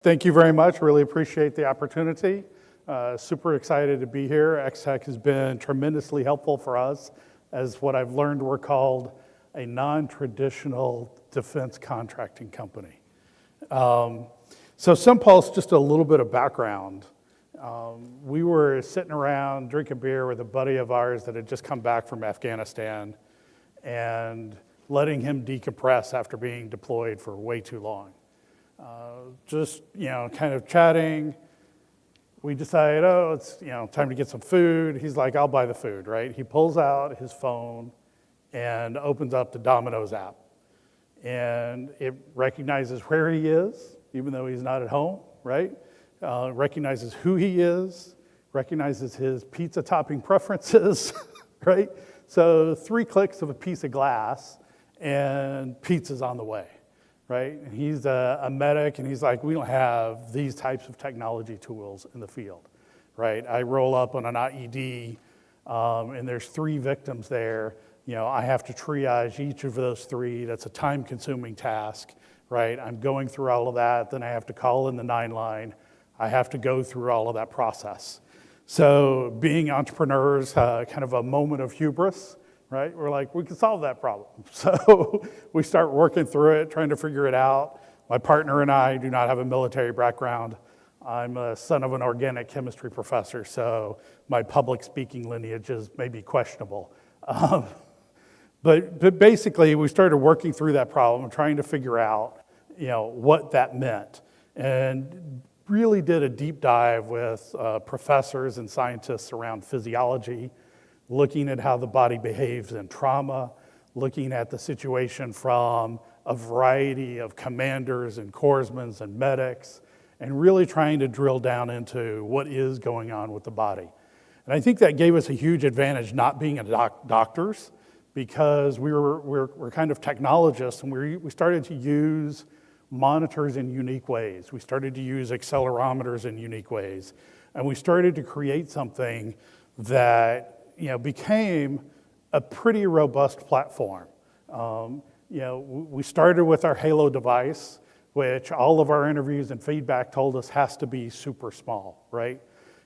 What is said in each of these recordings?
Thank you very much. Really appreciate the opportunity. Super excited to be here. xTech has been tremendously helpful for us as what I've learned we're called a non-traditional defense contracting company. So Sempulse, just a little bit of background. We were sitting around drinking beer with a buddy of ours that had just come back from Afghanistan and letting him decompress after being deployed for way too long. Just, kind of chatting. We decided, it's, time to get some food. He's like, I'll buy the food, right? He pulls out his phone and opens up the Domino's app. And it recognizes where he is, even though he's not at home, right? Recognizes who he is, recognizes his pizza topping preferences, right? So 3 clicks of a piece of glass and pizza's on the way. Right? And he's a medic, and he's like, we don't have these types of technology tools in the field, right? I roll up on an IED, and there's 3 victims there. I have to triage each of those 3. That's a time-consuming task, right? I'm going through all of that. Then I have to call in the 9 line. I have to go through all of that process. So being entrepreneurs, kind of a moment of hubris, right? We're like, we can solve that problem. So we start working through it, trying to figure it out. My partner and I do not have a military background. I'm a son of an organic chemistry professor, so my public speaking lineage is maybe questionable. But basically, we started working through that problem, trying to figure out, what that meant. And really did a deep dive with professors and scientists around physiology, looking at how the body behaves in trauma, looking at the situation from a variety of commanders and corpsmen and medics, and really trying to drill down into what is going on with the body. And I think that gave us a huge advantage not being doctors, because we're kind of technologists, and we started to use monitors in unique ways. We started to use accelerometers in unique ways. And we started to create something that became a pretty robust platform. We started with our Halo device, which all of our interviews and feedback told us has to be super small, right?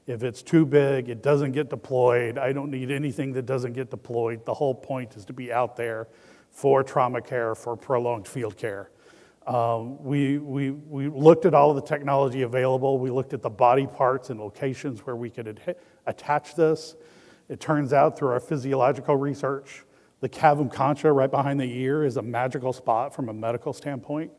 If it's too big, it doesn't get deployed. I don't need anything that doesn't get deployed. The whole point is to be out there for trauma care, for prolonged field care. We looked at all of the technology available. We looked at the body parts and locations where we could attach this. It turns out through our physiological research, the cavum concha right behind the ear is a magical spot from a medical standpoint.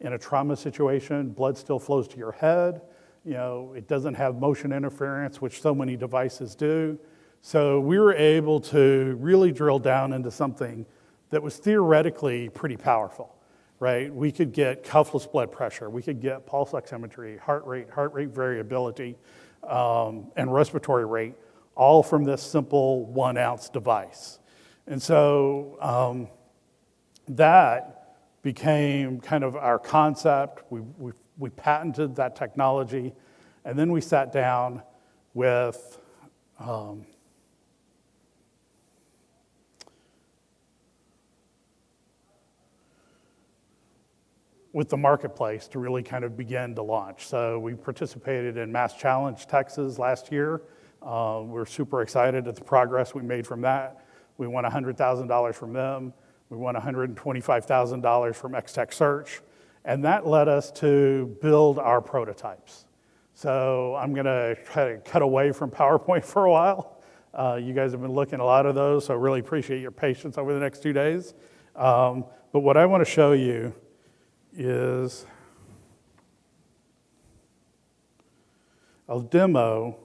In a trauma situation, blood still flows to your head. It doesn't have motion interference, which so many devices do. So we were able to really drill down into something that was theoretically pretty powerful, right? We could get cuffless blood pressure. We could get pulse oximetry, heart rate variability, and respiratory rate, all from this simple 1-ounce device. And so that became kind of our concept. We patented that technology, and then we sat down with the marketplace to really kind of begin to launch. So we participated in Mass Challenge Texas last year. We're super excited at the progress we made from that. We won $100,000 from them. We won $125,000 from xTechSearch. And that led us to build our prototypes. So I'm gonna try to cut away from PowerPoint for a while. You guys have been looking at a lot of those, so I really appreciate your patience over the next 2 days. But what I wanna show you is a demo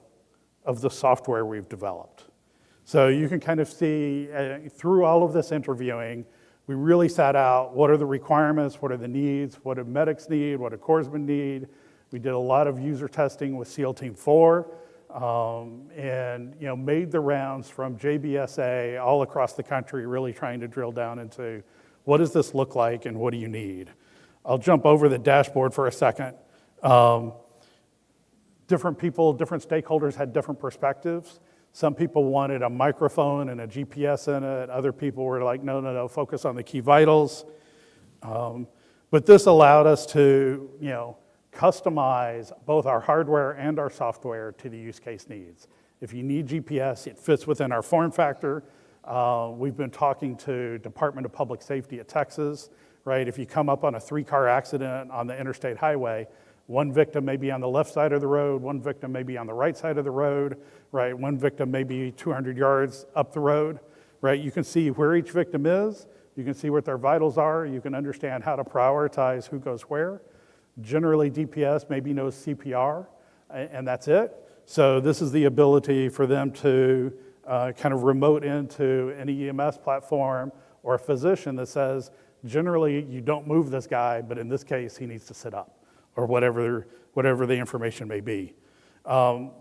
of the software we've developed. So you can kind of see through all of this interviewing, we really sat out what are the requirements, what are the needs, what do medics need, what do corpsmen need. We did a lot of user testing with SEAL Team 4 and made the rounds from JBSA all across the country, really trying to drill down into what does this look like and what do you need. I'll jump over the dashboard for a second. Different people, different stakeholders had different perspectives. Some people wanted a microphone and a GPS in it. Other people were like, no, focus on the key vitals. But this allowed us to, customize both our hardware and our software to the use case needs. If you need GPS, it fits within our form factor. We've been talking to Department of Public Safety at Texas, right? If you come up on a 3-car accident on the interstate highway, one victim may be on the left side of the road, one victim may be on the right side of the road, right? One victim may be 200 yards up the road, right? You can see where each victim is, you can see what their vitals are, you can understand how to prioritize who goes where. Generally, DPS maybe knows CPR, and that's it. So this is the ability for them to kind of remote into an EMS platform or a physician that says, generally, you don't move this guy, but in this case, he needs to sit up, or whatever the information may be.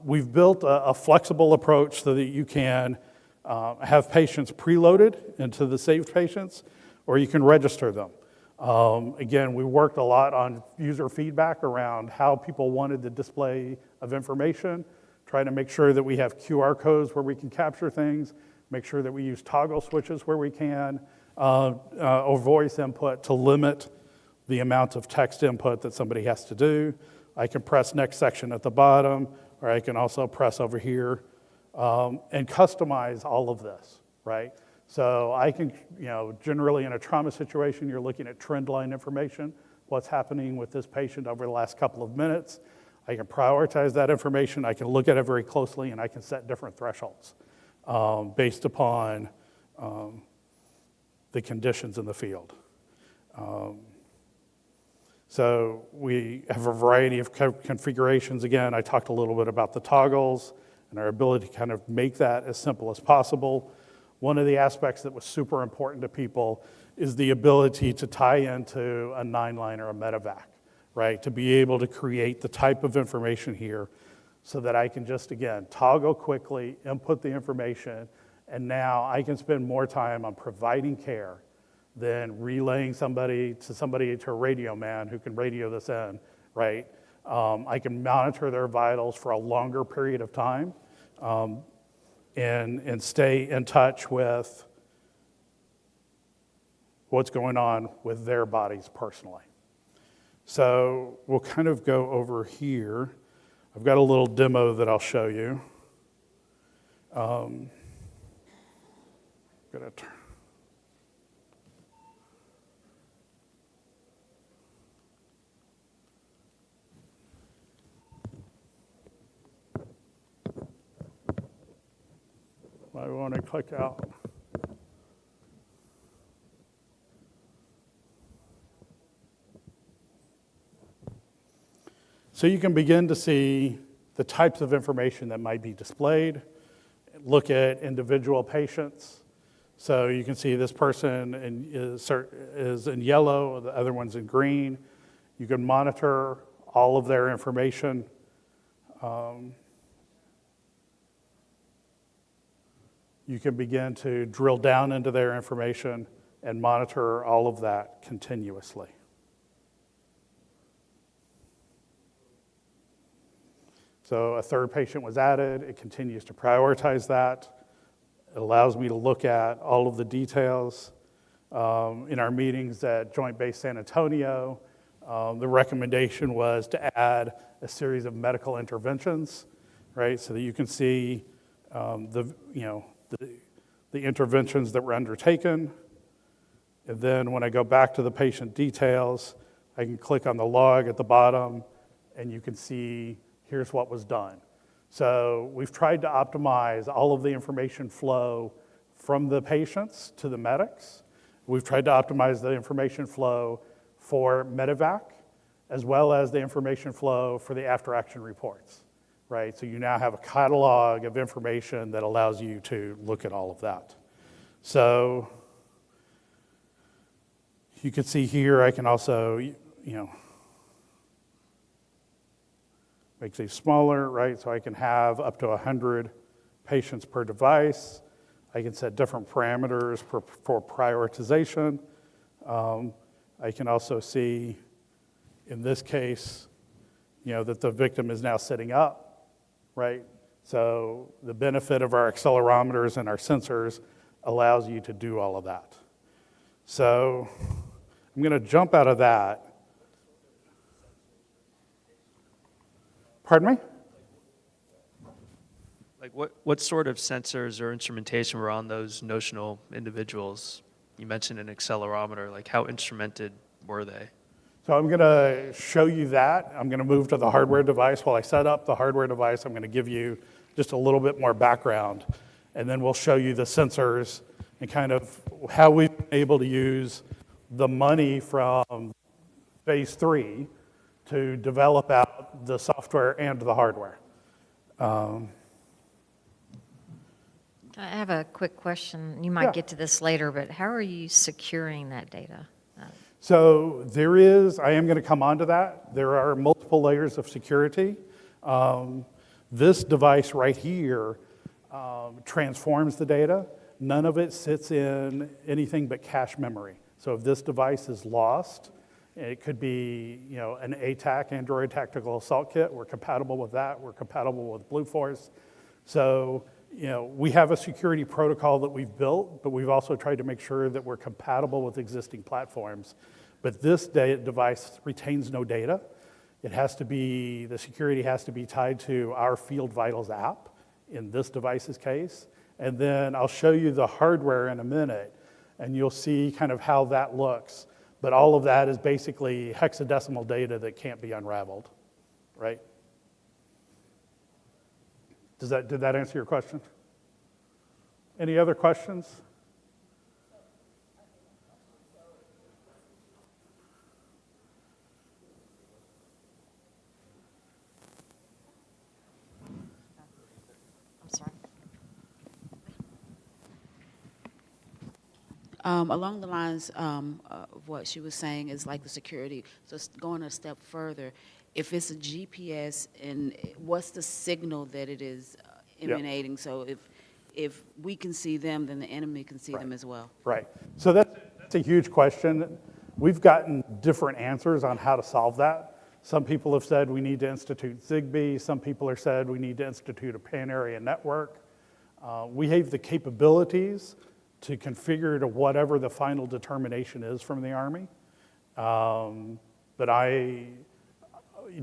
We've built a flexible approach so that you can have patients preloaded into the saved patients, or you can register them. Again, we worked a lot on user feedback around how people wanted the display of information, trying to make sure that we have QR codes where we can capture things, make sure that we use toggle switches where we can, or voice input to limit the amount of text input that somebody has to do. I can press next section at the bottom, or I can also press over here and customize all of this, right? So I can, generally in a trauma situation, you're looking at trend line information, what's happening with this patient over the last couple of minutes. I can prioritize that information, I can look at it very closely, and I can set different thresholds based upon the conditions in the field. So we have a variety of configurations. Again, I talked a little bit about the toggles and our ability to kind of make that as simple as possible. One of the aspects that was super important to people is the ability to tie into a 9-line or a medevac, right? To be able to create the type of information here so that I can just, again, toggle quickly, input the information, and now I can spend more time on providing care than relaying somebody to a radio man who can radio this in, right? I can monitor their vitals for a longer period of time and stay in touch with what's going on with their bodies personally. So we'll kind of go over here. I've got a little demo that I'll show you. I want to click out. So you can begin to see the types of information that might be displayed, look at individual patients. So you can see this person is in yellow, the other one's in green. You can monitor all of their information. You can begin to drill down into their information and monitor all of that continuously. So a third patient was added. It continues to prioritize that. It allows me to look at all of the details. In our meetings at Joint Base San Antonio, the recommendation was to add a series of medical interventions, right? So that you can see the interventions that were undertaken. And then when I go back to the patient details, I can click on the log at the bottom and you can see here's what was done. So we've tried to optimize all of the information flow from the patients to the medics. We've tried to optimize the information flow for medevac, as well as the information flow for the after-action reports, right? So you now have a catalog of information that allows you to look at all of that. So you can see here, I can also, make these smaller, right? So I can have up to 100 patients per device. I can set different parameters for prioritization. I can also see, in this case, that the victim is now sitting up, right? So the benefit of our accelerometers and our sensors allows you to do all of that. So I'm going to jump out of that. Pardon me? Like what sort of sensors or instrumentation were on those notional individuals? You mentioned an accelerometer. Like how instrumented were they? So I'm going to show you that. I'm going to move to the hardware device. While I set up the hardware device, I'm going to give you just a little bit more background. And then we'll show you the sensors and kind of how we've been able to use the money from phase 3 to develop out the software and the hardware. I have a quick question. You might get to this later, but how are you securing that data? So I am going to come on to that. There are multiple layers of security. This device right here transforms the data. None of it sits in anything but cache memory. So if this device is lost, it could be an ATAC, Android Tactical Assault Kit. We're compatible with that. We're compatible with Blue Force. So we have a security protocol that we've built, but we've also tried to make sure that we're compatible with existing platforms. But this device retains no data. The security has to be tied to our Field Vitals app in this device's case. And then I'll show you the hardware in a minute, and you'll see kind of how that looks. But all of that is basically hexadecimal data that can't be unraveled, right? Did that answer your question? Any other questions? I'm sorry. Along the lines of what she was saying is like the security, so going a step further, if it's a GPS, and what's the signal that it is emanating? So if we can see them, then the enemy can see them as well. Right. So that's a huge question. We've gotten different answers on how to solve that. Some people have said we need to institute Zigbee. Some people have said we need to institute a pan-area network. We have the capabilities to configure to whatever the final determination is from the Army. But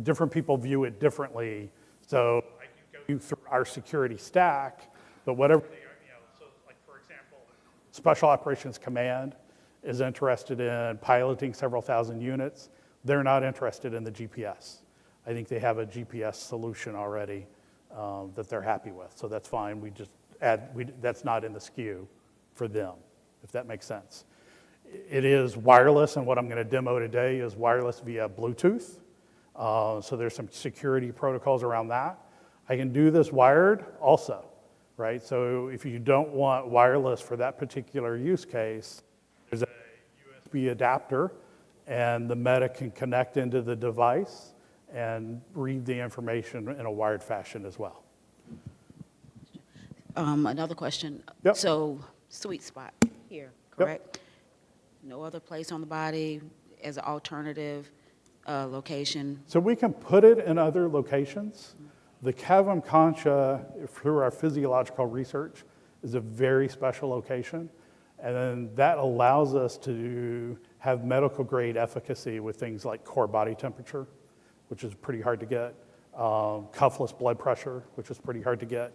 different people view it differently. So I can go you through our security stack, but whatever they are, so like for example, Special Operations Command is interested in piloting several thousand units. They're not interested in the GPS. I think they have a GPS solution already that they're happy with, so that's fine. We just that's not in the SKU for them, if that makes sense. It is wireless, and what I'm going to demo today is wireless via Bluetooth. So there's some security protocols around that. I can do this wired also, right? So if you don't want wireless for that particular use case, there's a USB adapter, and the medic can connect into the device and read the information in a wired fashion as well. Another question. Yep. So sweet spot here, correct? Yep. No other place on the body as an alternative location? So we can put it in other locations. The cavum concha, through our physiological research, is a very special location. And then that allows us to have medical grade efficacy with things like core body temperature, which is pretty hard to get, cuffless blood pressure, which is pretty hard to get.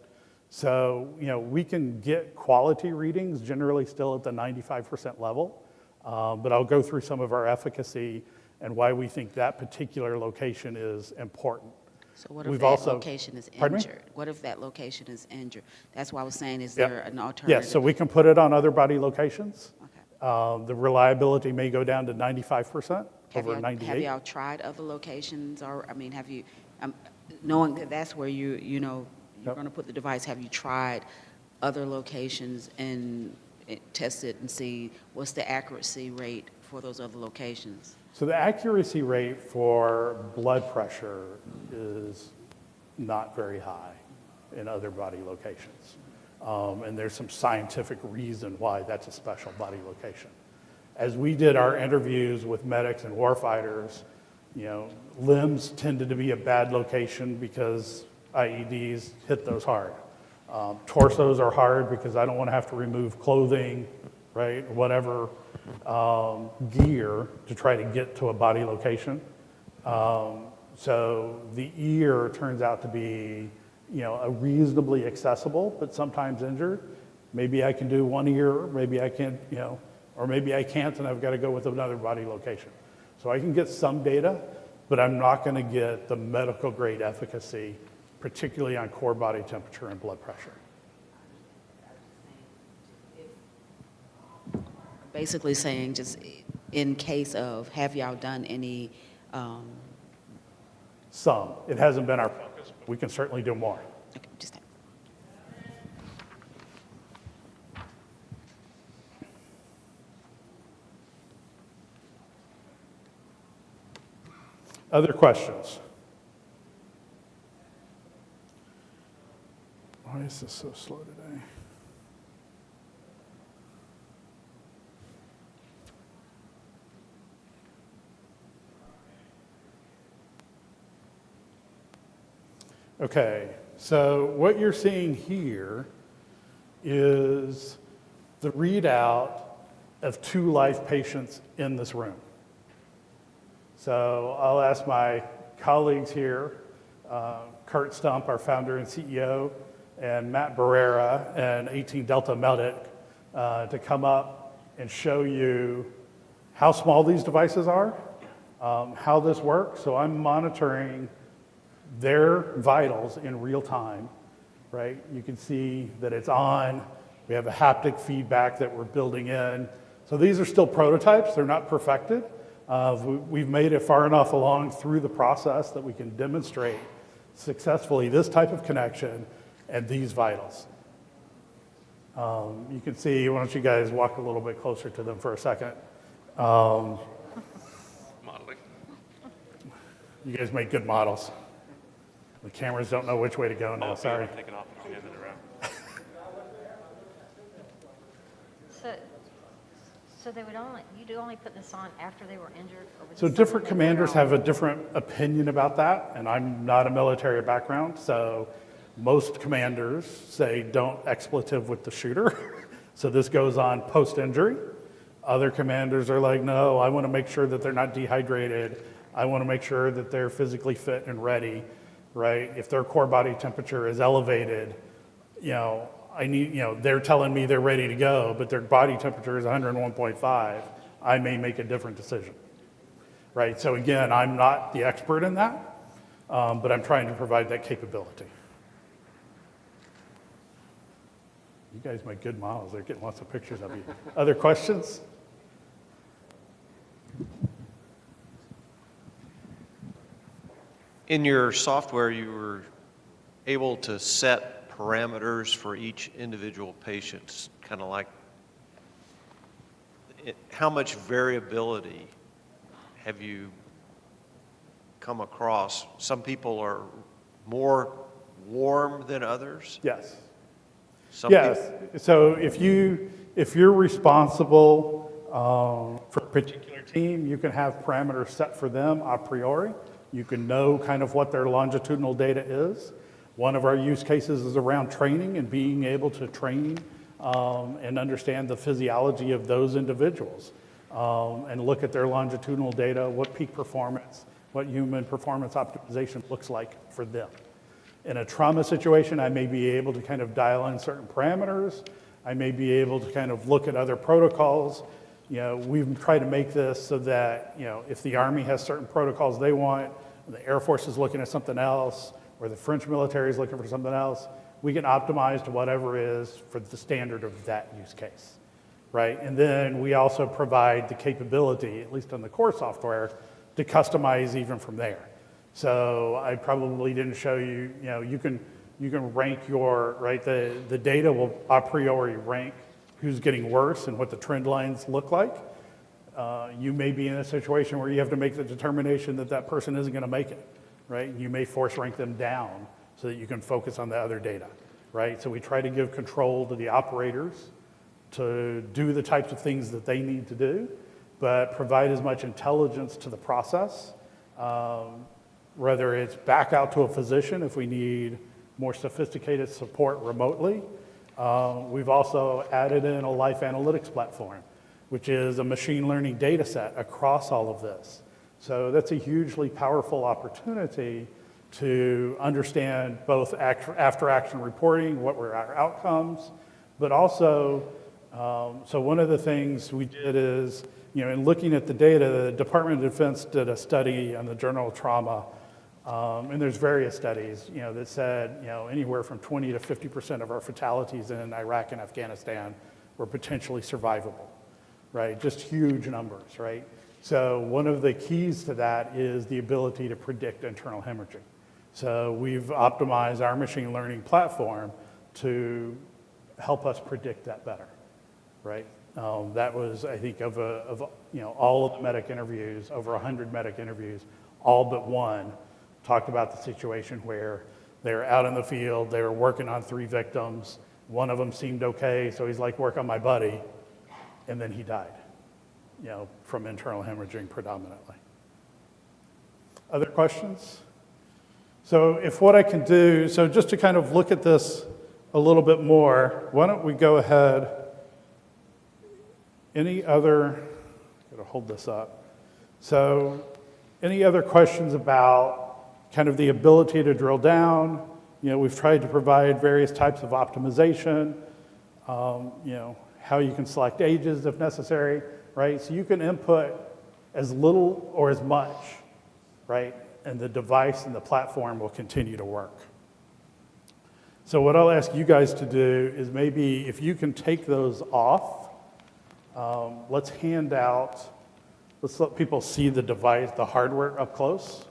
So, we can get quality readings generally still at the 95% level, but I'll go through some of our efficacy and why we think that particular location is important. So what if that location is injured? What if that location is injured? That's why I was saying, is there an alternative? Yes, so we can put it on other body locations. Okay. The reliability may go down to 95%, over 98%. Have y'all tried other locations? Or, have you, knowing that that's where you're going to put the device, have you tried other locations and test it and see what's the accuracy rate for those other locations? So the accuracy rate for blood pressure is not very high in other body locations. And there's some scientific reason why that's a special body location. As we did our interviews with medics and warfighters, limbs tended to be a bad location because IEDs hit those hard. Torsos are hard because I don't want to have to remove clothing, right, whatever gear to try to get to a body location. So the ear turns out to be, a reasonably accessible, but sometimes injured. Maybe I can do one ear, maybe I can't, or maybe I can't and I've got to go with another body location. So I can get some data, but I'm not going to get the medical grade efficacy, particularly on core body temperature and blood pressure. Basically saying, just in case of, have y'all done any? Some. It hasn't been our focus, but we can certainly do more. Okay, just. Other questions? Why is this so slow today? Okay, so what you're seeing here is the readout of 2 live patients in this room. So I'll ask my colleagues here, Kurt Stump, our founder and CEO, and Matt Barrera, an 18 Delta medic, to come up and show you how small these devices are, how this works. So I'm monitoring their vitals in real time, right? You can see that it's on. We have a haptic feedback that we're building in. So these are still prototypes. They're not perfected. We've made it far enough along through the process that we can demonstrate successfully this type of connection and these vitals. You can see, why don't you guys walk a little bit closer to them for a second. Modeling. You guys make good models. The cameras don't know which way to go now, sorry. Take it off and hand it around. So they would you'd only put this on after they were injured? Or was So this different something they commanders were on? have a different opinion about that, and I'm not a military background, so most commanders say don't expletive with the shooter. So this goes on post-injury. Other commanders are like, no, I want to make sure that they're not dehydrated. I want to make sure that they're physically fit and ready, right? If their core body temperature is elevated, I need, they're telling me they're ready to go, but their body temperature is 101.5, I may make a different decision, right? So again, I'm not the expert in that, but I'm trying to provide that capability. You guys make good models. They're getting lots of pictures of you. Other questions? In your software, you were able to set parameters for each individual patient, kind of like how much variability have you come across? Some people are more warm than others? Yes. Some Yes. people- So if you're responsible for a particular team, you can have parameters set for them a priori. You can know kind of what their longitudinal data is. One of our use cases is around training and being able to train and understand the physiology of those individuals and look at their longitudinal data, what peak performance, what human performance optimization looks like for them. In a trauma situation, I may be able to kind of dial in certain parameters. I may be able to kind of look at other protocols. We've tried to make this so that, if the Army has certain protocols they want, the Air Force is looking at something else, or the French military is looking for something else, we can optimize to whatever is for the standard of that use case, right? And then we also provide the capability, at least on the core software, to customize even from there. So I probably didn't show you, you can rank your, right, the data will a priori rank who's getting worse and what the trend lines look like. You may be in a situation where you have to make the determination that that person isn't going to make it, right? You may force rank them down so that you can focus on the other data, right? So we try to give control to the operators to do the types of things that they need to do, but provide as much intelligence to the process, whether it's back out to a physician if we need more sophisticated support remotely. We've also added in a life analytics platform, which is a machine learning data set across all of this. So that's a hugely powerful opportunity to understand both after-action reporting, what were our outcomes, but also, so one of the things we did is, in looking at the data, the Department of Defense did a study on the Journal of Trauma, and there's various studies, that said, anywhere from 20 to 50% of our fatalities in Iraq and Afghanistan were potentially survivable, right? Just huge numbers, right? So one of the keys to that is the ability to predict internal hemorrhaging. So we've optimized our machine learning platform to help us predict that better, right? That was, I think, of all of the medic interviews, over 100 medic interviews, all but one talked about the situation where they were out in the field, they were working on 3 victims, one of them seemed okay, so he's like, work on my buddy, and then he died, from internal hemorrhaging predominantly. Other questions? So if what I can do, so just to kind of look at this a little bit more, why don't we go ahead, any other, gotta hold this up. So any other questions about kind of the ability to drill down? We've tried to provide various types of optimization, how you can select ages if necessary, right? So you can input as little or as much, right? And the device and the platform will continue to work. So what I'll ask you guys to do is maybe if you can take those off, let's let people see the device, the hardware up close.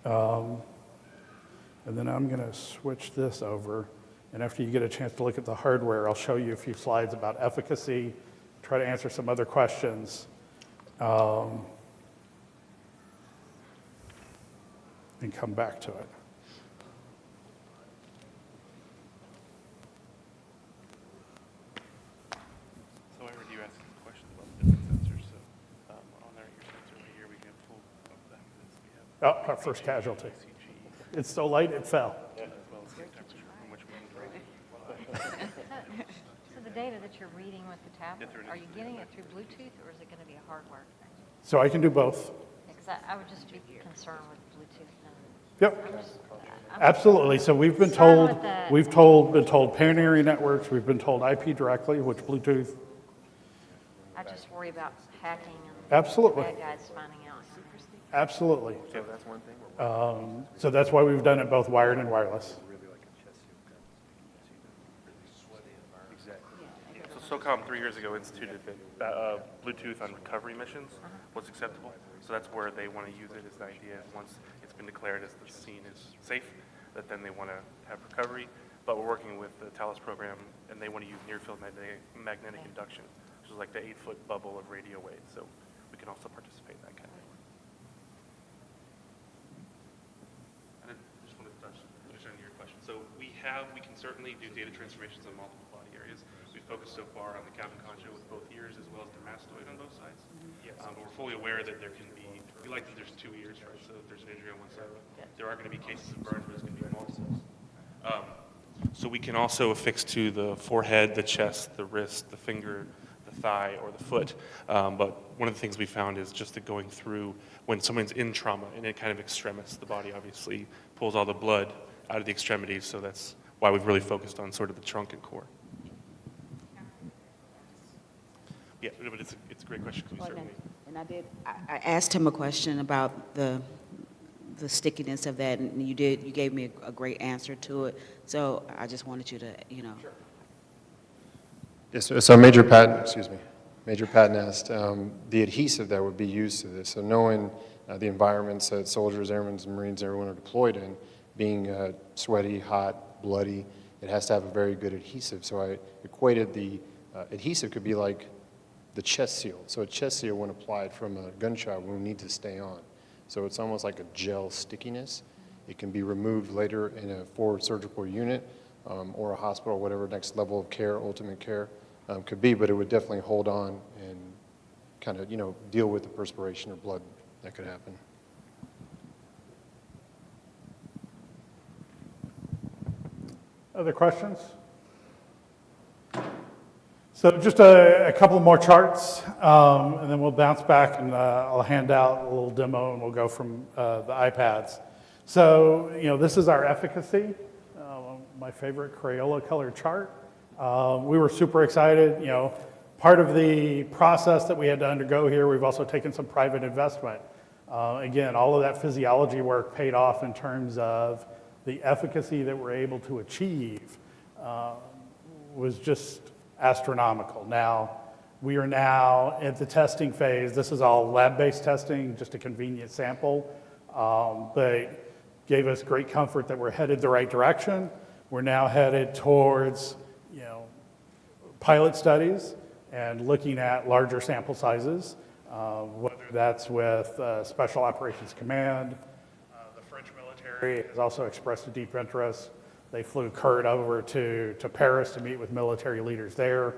And then I'm gonna switch this over. And after you get a chance to look at the hardware, I'll show you a few slides about efficacy, try to answer some other questions. And come back to it. So I heard you asking questions about the different sensors. So on there, your sensor right here, we can pull up back to this. We have Oh, our first casualty. It's so light it fell. as well as the temperature from which wind direction. So the data that you're reading with the tablet, are you getting it through Bluetooth or is it going to be a hardware thing? So I can do both. Because I would just be concerned with Bluetooth. Yep, I'm absolutely. So we've been concerned told, with that. been told pairing networks, we've been told IP directly, which Bluetooth. I just worry about hacking and Absolutely. bad guys finding out. Absolutely. So that's one thing. So that's why we've done it both wired and wireless. So SOCOM 3 years ago instituted that Bluetooth on recovery missions was acceptable. So that's where they want to use it as the idea. Once it's been declared as the scene is safe, that then they want to have recovery. But we're working with the Thales program, and they want to use near-field magnetic induction, which is like the 8-foot bubble of radio waves. So we can also participate in that kind of thing. And I just wanted to finish on your question. So we can certainly do data transformations on multiple body areas. We've focused so far on the cabin concha with both ears as well as the mastoid on both sides. But we're fully aware that there can be, we like that there's 2 ears, right? So if there's an injury on one side, there are going to be cases of burns, but there's going to be multiple. So we can also affix to the forehead, the chest, the wrist, the finger, the thigh, or the foot. But one of the things we found is just that going through when someone's in trauma and it kind of extremis, the body obviously pulls all the blood out of the extremities. So that's why we've really focused on sort of the trunk and core. Yeah, but it's a great question because we certainly. And I asked him a question about the stickiness of that, and you gave me a great answer to it. So I just wanted you to, Sure. Yes, so Major Patton asked the adhesive that would be used to this. So knowing the environments that soldiers, airmen, and Marines, everyone are deployed in, being sweaty, hot, bloody, it has to have a very good adhesive. So I equated the adhesive could be like the chest seal. So a chest seal, when applied from a gunshot wound, needs to stay on. So it's almost like a gel stickiness. It can be removed later in a forward surgical unit or a hospital, whatever next level of care, ultimate care could be, but it would definitely hold on and kind of, deal with the perspiration or blood that could happen. Other questions? So just a couple more charts, and then we'll bounce back and I'll hand out a little demo and we'll go from the iPads. So, this is our efficacy, my favorite Crayola colored chart. We were super excited. Part of the process that we had to undergo here, we've also taken some private investment. Again, all of that physiology work paid off in terms of the efficacy that we're able to achieve was just astronomical. Now, we are now at the testing phase. This is all lab-based testing, just a convenient sample, but gave us great comfort that we're headed the right direction. We're now headed towards, pilot studies and looking at larger sample sizes, whether that's with Special Operations Command. The French military has also expressed a deep interest. They flew Kurt over to Paris to meet with military leaders there.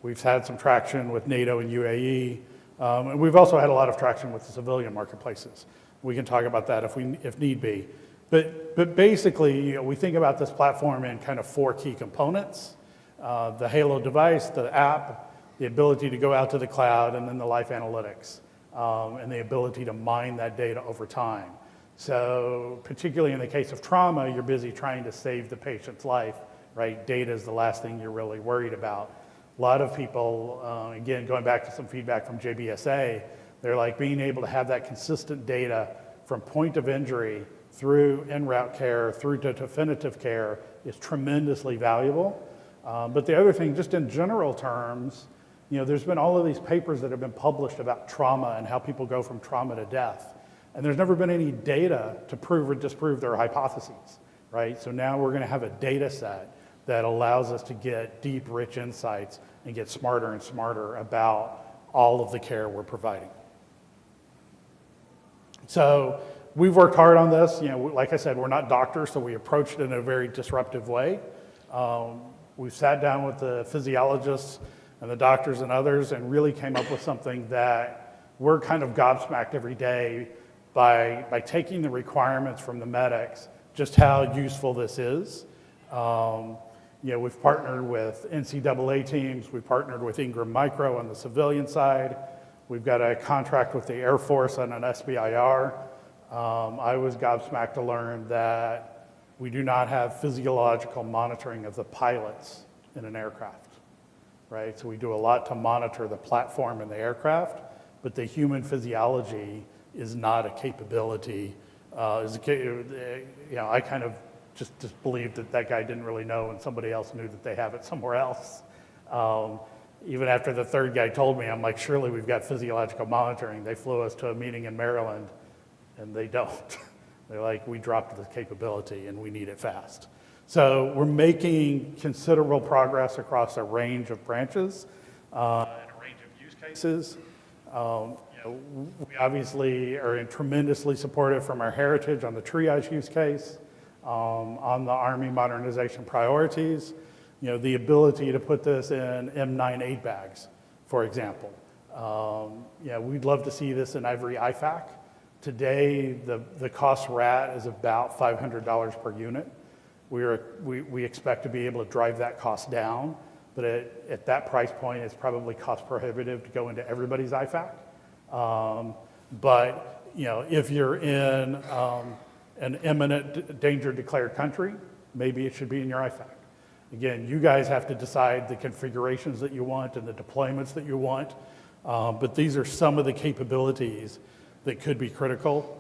We've had some traction with NATO and UAE. And we've also had a lot of traction with the civilian marketplaces. We can talk about that if need be. But basically, we think about this platform in kind of 4 key components. The Halo device, the app, the ability to go out to the cloud, and then the life analytics, and the ability to mine that data over time. So particularly in the case of trauma, you're busy trying to save the patient's life, right? Data is the last thing you're really worried about. A lot of people, again, going back to some feedback from JBSA, they're like being able to have that consistent data from point of injury through en route care, through to definitive care is tremendously valuable. But the other thing, just in general terms, there's been all of these papers that have been published about trauma and how people go from trauma to death. And there's never been any data to prove or disprove their hypotheses, right? So now we're going to have a data set that allows us to get deep, rich insights and get smarter and smarter about all of the care we're providing. So we've worked hard on this. Like I said, we're not doctors, so we approached it in a very disruptive way. We've sat down with the physiologists and the doctors and others and really came up with something that we're kind of gobsmacked every day by taking the requirements from the medics, just how useful this is. We've partnered with NCAA teams. We've partnered with Ingram Micro on the civilian side. We've got a contract with the Air Force on an SBIR. I was gobsmacked to learn that we do not have physiological monitoring of the pilots in an aircraft, right? So we do a lot to monitor the platform and the aircraft, but the human physiology is not a capability. I kind of just believed that guy didn't really know and somebody else knew that they have it somewhere else. Even after the third guy told me, I'm like, surely we've got physiological monitoring. They flew us to a meeting in Maryland and they don't. They're like, we dropped the capability and we need it fast. So we're making considerable progress across a range of branches and a range of use cases. We obviously are tremendously supportive from our heritage on the triage use case, on the Army modernization priorities, the ability to put this in M98 bags, for example. We'd love to see this in every IFAC. Today, the cost rat is about $500 per unit. We expect to be able to drive that cost down, but at that price point, it's probably cost prohibitive to go into everybody's IFAC. But if you're in an imminent danger declared country, maybe it should be in your IFAC. Again, you guys have to decide the configurations that you want and the deployments that you want, but these are some of the capabilities that could be critical.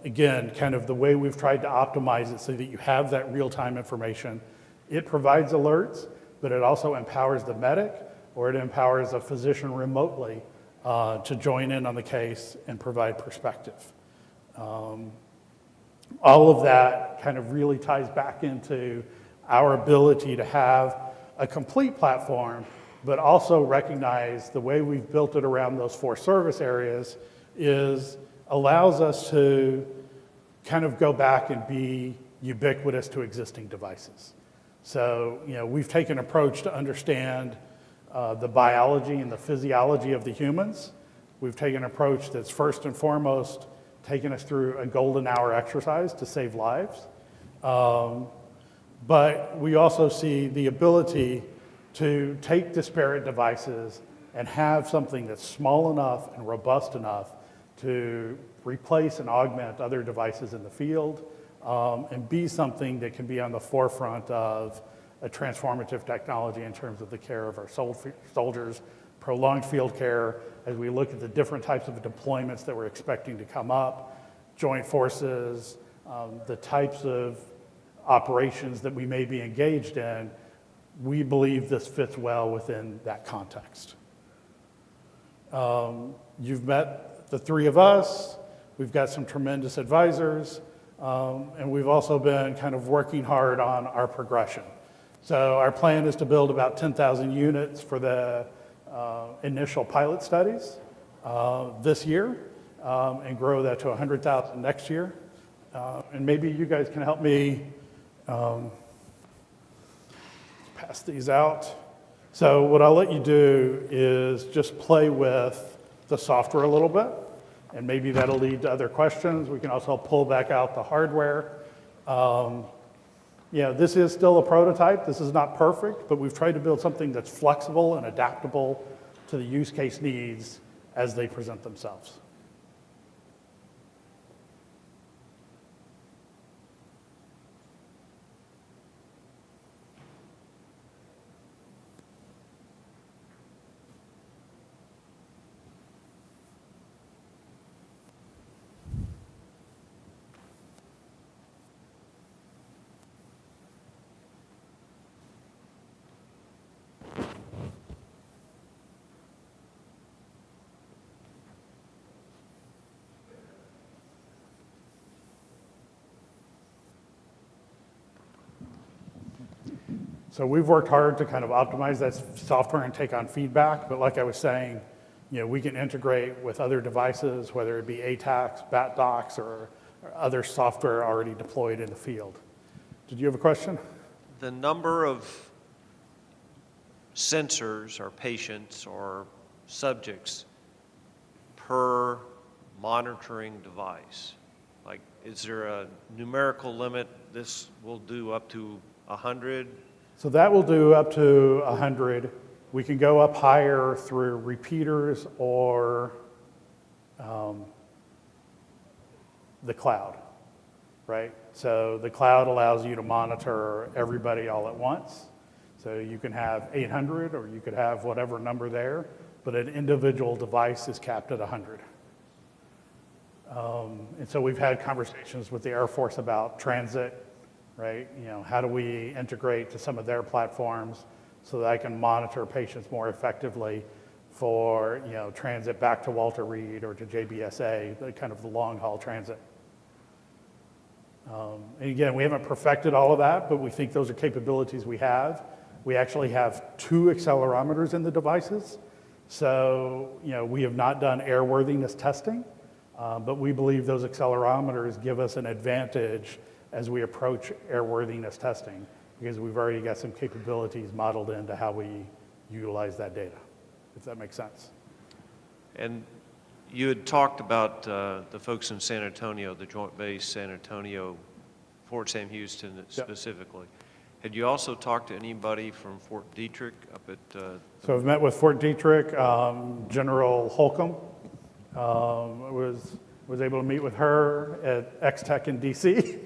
Again, kind of the way we've tried to optimize it so that you have that real-time information. It provides alerts, but it also empowers the medic, or it empowers a physician remotely to join in on the case and provide perspective. All of that kind of really ties back into our ability to have a complete platform, but also recognize the way we've built it around those 4 service areas allows us to kind of go back and be ubiquitous to existing devices. So, we've taken an approach to understand the biology and the physiology of the humans. We've taken an approach that's first and foremost taken us through a golden hour exercise to save lives. But we also see the ability to take disparate devices and have something that's small enough and robust enough to replace and augment other devices in the field, and be something that can be on the forefront of a transformative technology in terms of the care of our soldiers, prolonged field care, as we look at the different types of deployments that we're expecting to come up, joint forces, the types of operations that we may be engaged in. We believe this fits well within that context. You've met the three of us. We've got some tremendous advisors, and we've also been kind of working hard on our progression. So our plan is to build about 10,000 units for the initial pilot studies this year, and grow that to 100,000 next year. And maybe you guys can help me pass these out. So what I'll let you do is just play with the software a little bit, and maybe that'll lead to other questions. We can also pull back out the hardware. This is still a prototype. This is not perfect, but we've tried to build something that's flexible and adaptable to the use case needs as they present themselves. So we've worked hard to kind of optimize that software and take on feedback, but like I was saying, we can integrate with other devices, whether it be ATACs, BATDocs, or other software already deployed in the field. Did you have a question? The number of sensors or patients or subjects per monitoring device, like is there a numerical limit? This will do up to 100? So that will do up to 100. We can go up higher through repeaters or the cloud, right? So the cloud allows you to monitor everybody all at once. So you can have 800 or you could have whatever number there, but an individual device is capped at 100. And so we've had conversations with the Air Force about transit, right? How do we integrate to some of their platforms so that I can monitor patients more effectively for, transit back to Walter Reed or to JBSA, the kind of the long haul transit. And again, we haven't perfected all of that, but we think those are capabilities we have. We actually have 2 accelerometers in the devices. So, we have not done airworthiness testing, but we believe those accelerometers give us an advantage as we approach airworthiness testing, because we've already got some capabilities modeled into how we utilize that data, if that makes sense. And you had talked about the folks in San Antonio, the Joint Base San Antonio, Fort Sam Houston specifically. Had you also talked to anybody from Fort Detrick up at? So I've met with Fort Detrick, General Holcomb. Was able to meet with her at xTech in DC.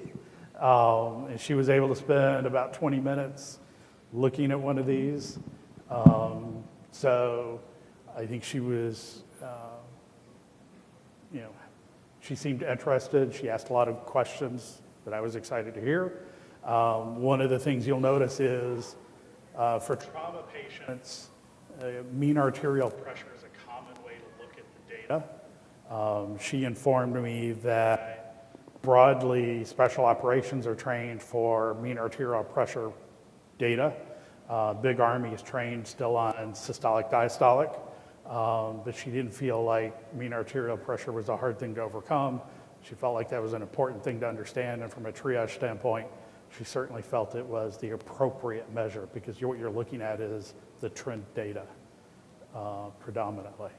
And she was able to spend about 20 minutes looking at one of these. So I think she was, she seemed interested. She asked a lot of questions that I was excited to hear. One of the things you'll notice is for trauma patients, mean arterial pressure is a common way to look at the data. She informed me that broadly, special operations are trained for mean arterial pressure data. Big Army is trained still on systolic, diastolic, but she didn't feel like mean arterial pressure was a hard thing to overcome. She felt like that was an important thing to understand, and from a triage standpoint, she certainly felt it was the appropriate measure, because what you're looking at is the trend data predominantly.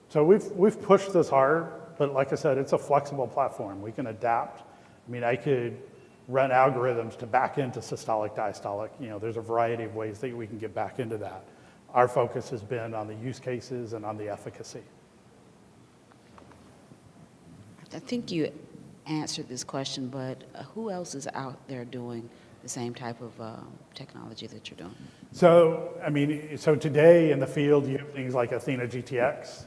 So we've pushed this hard but like I said, it's a flexible platform. We can adapt. I mean, I could run algorithms to back into systolic, diastolic. You know, there's a variety of ways that we can get back into that. Our focus has been on the use cases and on the efficacy. I think you answered this question, but who else is out there doing the same type of technology that you're doing? So, I mean, so today in the field, you have things like Athena GTX.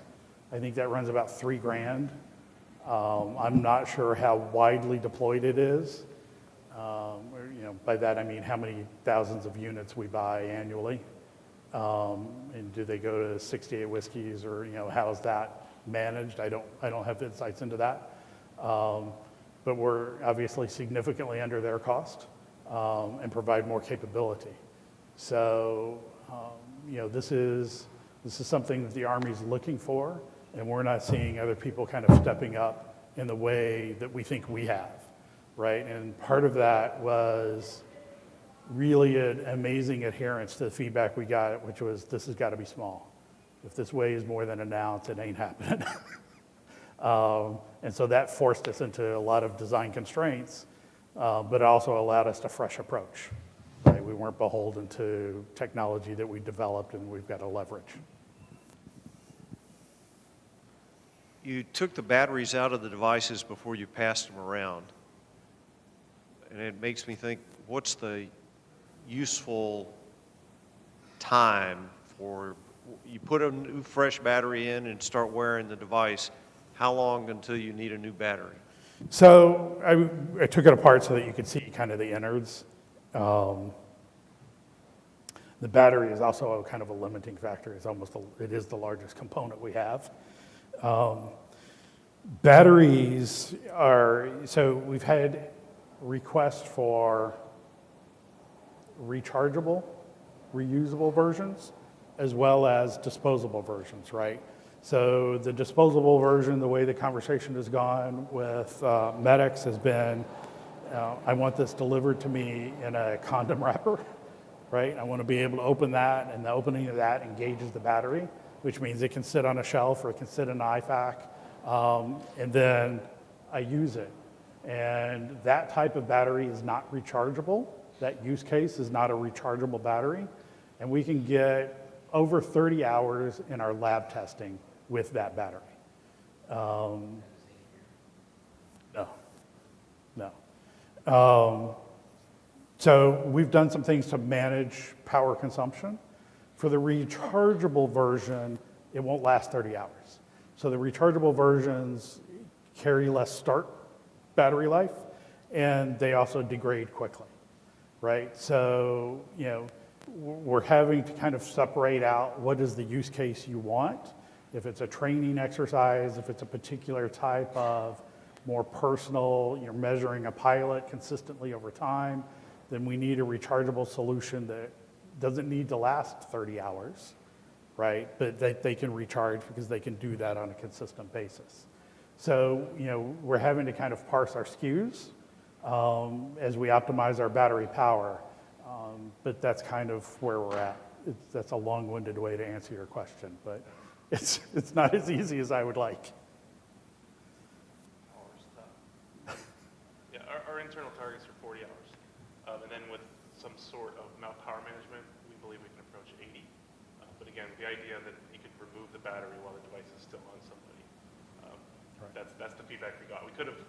I think that runs about $3,000. I'm not sure how widely deployed it is. You know, by that I mean how many thousands of units we buy annually. And do they go to 68 whiskeys, or, you know, how is that managed? I don't have insights into that. But we're obviously significantly under their cost and provide more capability. So, you know, this is something that the Army's looking for, and we're not seeing other people kind of stepping up in the way that we think we have, right? And part of that was really an amazing adherence to the feedback we got, which was, this has got to be small. If this weighs more than an ounce, it ain't happening. And so that forced us into a lot of design constraints, but it also allowed us a fresh approach. Right? We weren't beholden to technology that we developed and we've got to leverage. You took the batteries out of the devices before you passed them around. And it makes me think, what's the useful time for, you put a new fresh battery in and start wearing the device, how long until you need a new battery? So I took it apart so that you could see kind of the innards. The battery is also kind of a limiting factor. It is the largest component we have. Batteries are, so we've had requests for rechargeable, reusable versions, as well as disposable versions, right? So the disposable version, the way the conversation has gone with medics has been, I want this delivered to me in a condom wrapper, right? I want to be able to open that, and the opening of that engages the battery, which means it can sit on a shelf or it can sit in an IFAC, and then I use it. And that type of battery is not rechargeable. That use case is not a rechargeable battery. And we can get over 30 hours in our lab testing with that battery. No. So we've done some things to manage power consumption. For the rechargeable version, it won't last 30 hours. So the rechargeable versions carry less start battery life, and they also degrade quickly, right? So, you know, we're having to kind of separate out what is the use case you want. If it's a training exercise, if it's a particular type of more personal, you're measuring a pilot consistently over time, then we need a rechargeable solution that doesn't need to last 30 hours, right? But they can recharge because they can do that on a consistent basis. So, you know, we're having to kind of parse our SKUs as we optimize our battery power. But that's kind of where we're at. That's a long-winded way to answer your question, but it's not as easy as I would like. Yeah, our internal targets are 40 hours. And then with some sort of power management, we believe we can approach 80. But again, the idea that you could remove the battery while the device is still on somebody, that's the feedback we got. We could have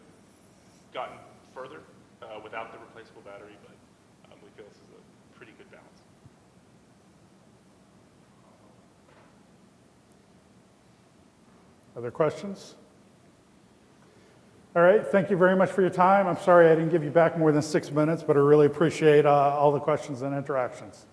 gotten further without the replaceable battery, but we feel this is a pretty good balance. Other questions? All right, thank you very much for your time. I'm sorry I didn't give you back more than 6 minutes, but I really appreciate all the questions and interactions.